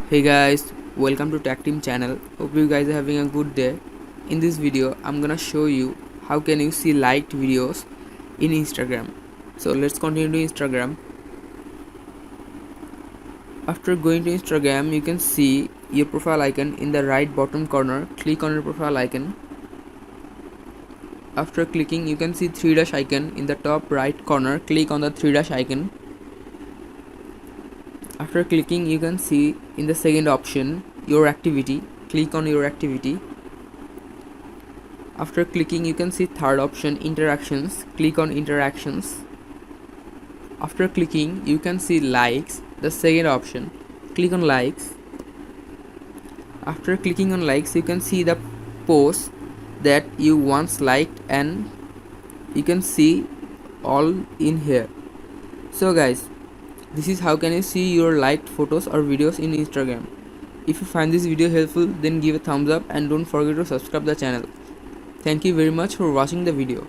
Hey guys, welcome to Tech Team channel. Hope you guys are having a good day. In this video, I'm gonna show you how can you see liked videos in Instagram. So let's continue to Instagram. After going to Instagram, you can see your profile icon in the right bottom corner. Click on your profile icon. After clicking, you can see three dash icon in the top right corner. Click on the three dash icon. After clicking, you can see in the second option your activity. Click on your activity. After clicking, you can see third option interactions. Click on interactions. After clicking, you can see likes, the second option. Click on likes. After clicking on likes, you can see the post that you once liked and you can see all in here. So guys, this is how can you see your liked photos or videos in Instagram. If you find this video helpful, then give a thumbs up and don't forget to subscribe the channel. Thank you very much for watching the video.